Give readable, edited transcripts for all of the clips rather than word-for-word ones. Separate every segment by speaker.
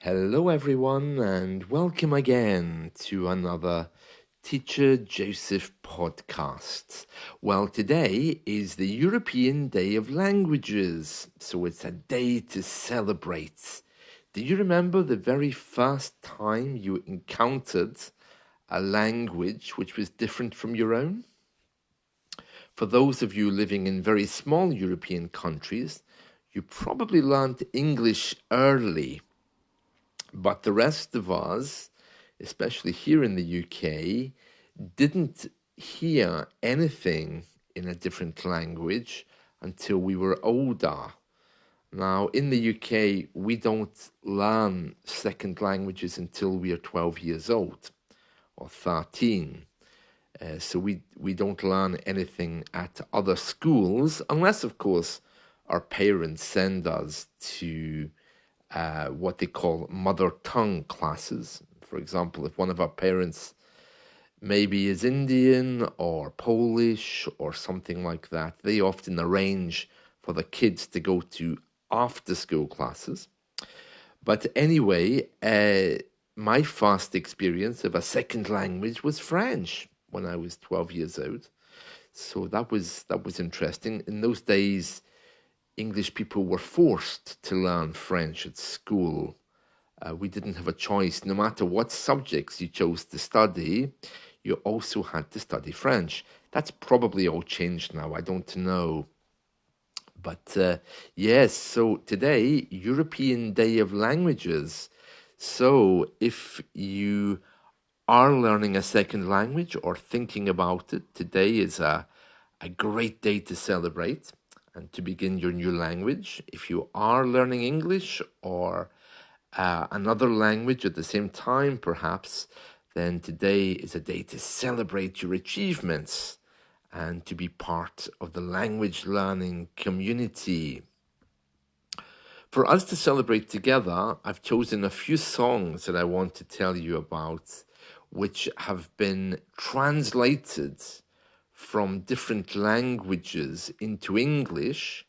Speaker 1: Hello, everyone, and welcome again to another Teacher Joseph podcast. Well, today is the European Day of Languages, so it's a day to celebrate. Do you remember the very first time you encountered a language which was different from your own? For those of you living in very small European countries, you probably learned English early. But the rest of us, especially here in the UK, didn't hear anything in a different language until we were older. Now, in the UK, we don't learn second languages until we are 12 years old or 13. So we don't learn anything at other schools, unless, of course, our parents send us to what they call mother tongue classes. For example, if one of our parents maybe is Indian or Polish or something like that, they often arrange for the kids to go to after school classes. But anyway, my first experience of a second language was French when I was 12 years old. So that was interesting. In those days, English people were forced to learn French at school. We didn't have a choice. No matter what subjects you chose to study, you also had to study French. That's probably all changed now. I don't know. But yes, so today, European Day of Languages. So if you are learning a second language or thinking about it, today is a great day to celebrate and to begin your new language. If you are learning English or another language at the same time, perhaps, then today is a day to celebrate your achievements and to be part of the language learning community. For us to celebrate together, I've chosen a few songs that I want to tell you about, which have been translated from different languages into English,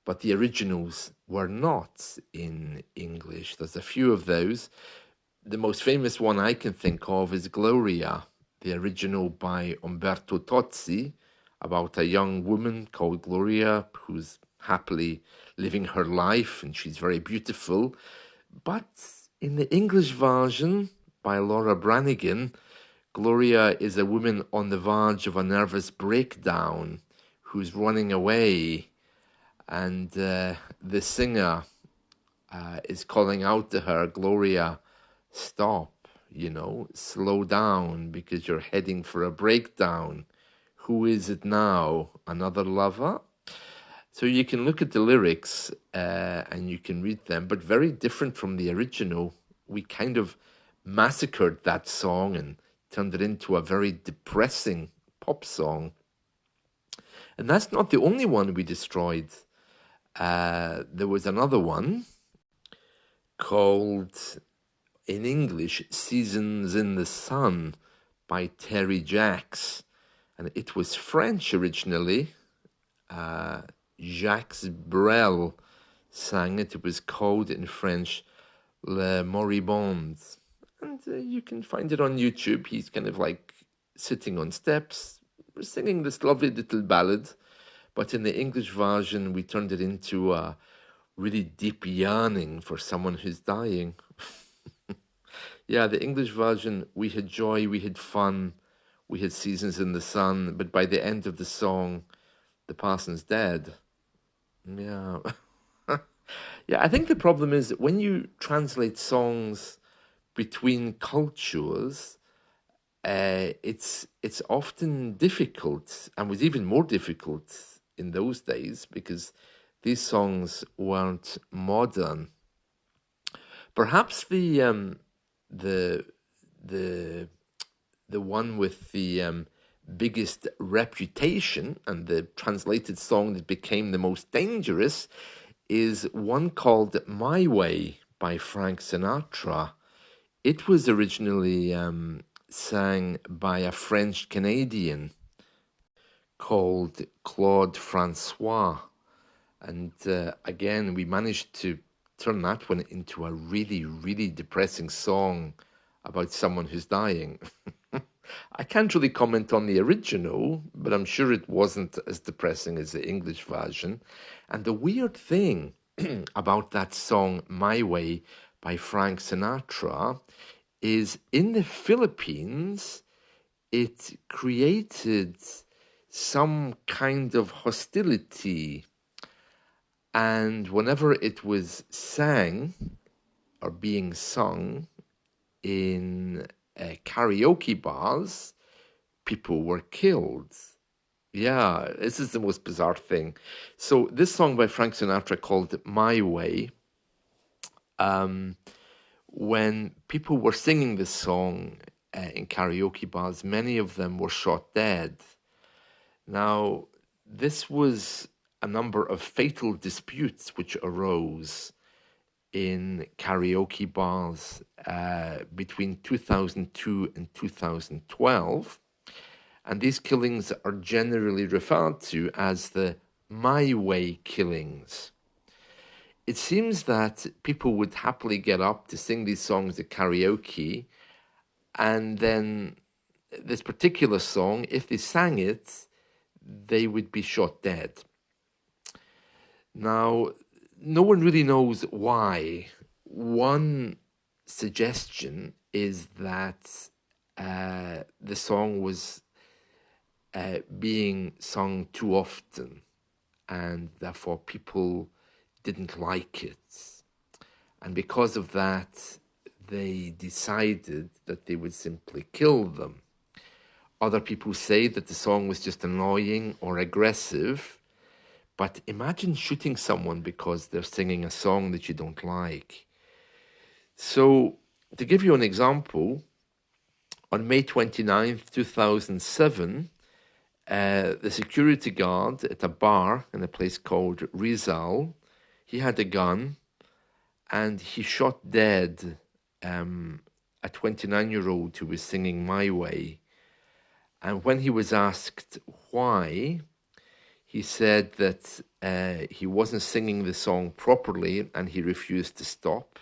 Speaker 1: but the originals were not in English. There's a few of those. The most famous one I can think of is Gloria, the original by Umberto Tozzi, about a young woman called Gloria who's happily living her life and she's very beautiful. But in the English version by Laura Branigan, Gloria is a woman on the verge of a nervous breakdown who's running away, and the singer is calling out to her, Gloria, stop, slow down because you're heading for a breakdown. Who is it now? Another lover? So you can look at the lyrics and you can read them, but very different from the original. We kind of massacred that song and turned it into a very depressing pop song. And that's not the only one we destroyed. There was another one called, in English, Seasons in the Sun by Terry Jacques. And it was French originally. Jacques Brel sang it. It was called in French Le Moribond. And you can find it on YouTube. He's kind of like sitting on steps, singing this lovely little ballad. But in the English version, we turned it into a really deep yearning for someone who's dying. Yeah, the English version, we had joy, we had fun, we had seasons in the sun, but by the end of the song, the person's dead. Yeah. Yeah, I think the problem is that when you translate songs between cultures, it's often difficult, and was even more difficult in those days because these songs weren't modern. Perhaps the the the one with the biggest reputation and the translated song that became the most dangerous is one called My Way by Frank Sinatra. It was originally sang by a French Canadian called Claude Francois. And again, we managed to turn that one into a really, really depressing song about someone who's dying. I can't really comment on the original, but I'm sure it wasn't as depressing as the English version. And the weird thing about that song, My Way, by Frank Sinatra, is in the Philippines, it created some kind of hostility. And whenever it was sang or being sung in karaoke bars, people were killed. Yeah, this is the most bizarre thing. So this song by Frank Sinatra called My Way, when people were singing this song in karaoke bars, many of them were shot dead. Now, this was a number of fatal disputes which arose in karaoke bars between 2002 and 2012. And these killings are generally referred to as the My Way killings. It seems that people would happily get up to sing these songs at karaoke, and then this particular song, if they sang it, they would be shot dead. Now, no one really knows why. One suggestion is that the song was being sung too often, and therefore people didn't like it. And because of that, they decided that they would simply kill them. Other people say that the song was just annoying or aggressive, but imagine shooting someone because they're singing a song that you don't like. So, to give you an example, on May 29th, 2007, the security guard at a bar in a place called Rizal, he had a gun and he shot dead a 29-year-old who was singing My Way. And when he was asked why, he said that he wasn't singing the song properly and he refused to stop.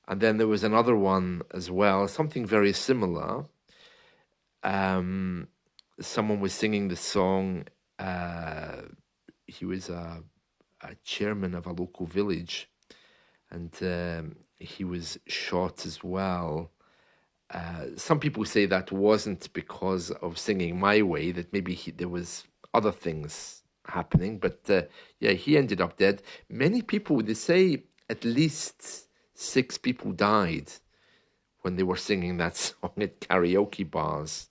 Speaker 1: And then there was another one as well, something very similar. Someone was singing the song. He was a chairman of a local village, and he was shot as well. Some people say that wasn't because of singing My Way, that maybe there was other things happening, but yeah, he ended up dead. Many people, they say at least 6 people died when they were singing that song at karaoke bars.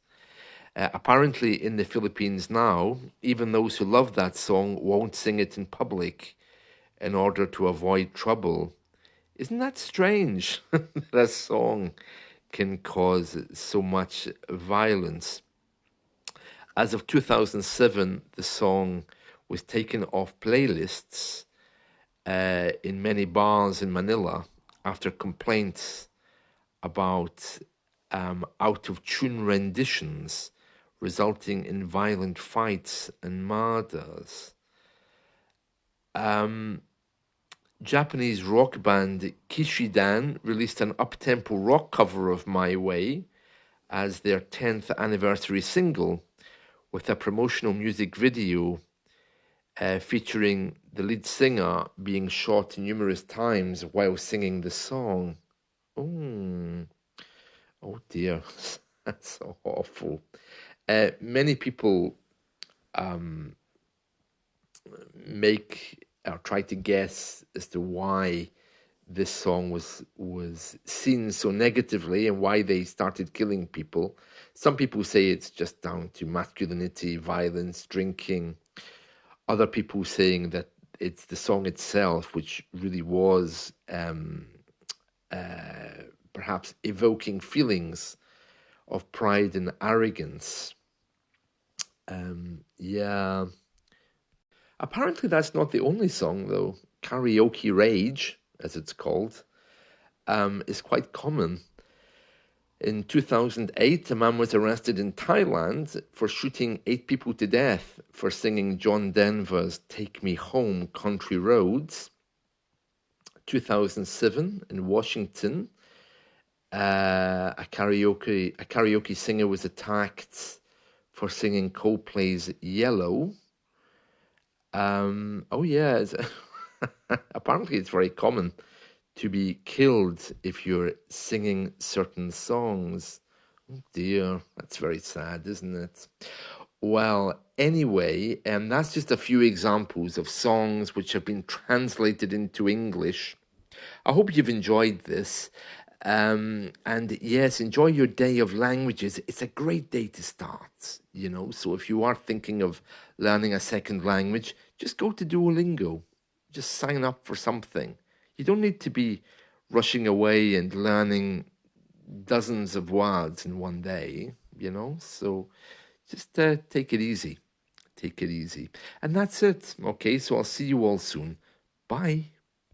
Speaker 1: Apparently in the Philippines now, even those who love that song won't sing it in public in order to avoid trouble. Isn't that strange? That song can cause so much violence. As of 2007, the song was taken off playlists in many bars in Manila after complaints about out-of-tune renditions resulting in violent fights and murders. Japanese rock band Kishidan released an up-tempo rock cover of My Way as their 10th anniversary single, with a promotional music video featuring the lead singer being shot numerous times while singing the song. Oh dear, that's so awful. Many people make or try to guess as to why this song was seen so negatively and why they started killing people. Some people say it's just down to masculinity, violence, drinking. Other people saying that it's the song itself, which really was perhaps evoking feelings of pride and arrogance. Yeah. Apparently that's not the only song, though. Karaoke Rage, as it's called, is quite common. In 2008, a man was arrested in Thailand for shooting 8 people to death for singing John Denver's Take Me Home, Country Roads. 2007 in Washington. A karaoke singer was attacked for singing Coldplay's Yellow. Oh yeah, apparently it's very common to be killed if you're singing certain songs. Oh dear, that's very sad, isn't it? Well, anyway, that's just a few examples of songs which have been translated into English. I hope you've enjoyed this. And yes, enjoy your day of languages. It's a great day to start, you know. So if you are thinking of learning a second language, just go to Duolingo. Just sign up for something. You don't need to be rushing away and learning dozens of words in one day, you know. So just take it easy. Take it easy. And that's it. Okay, so I'll see you all soon. Bye.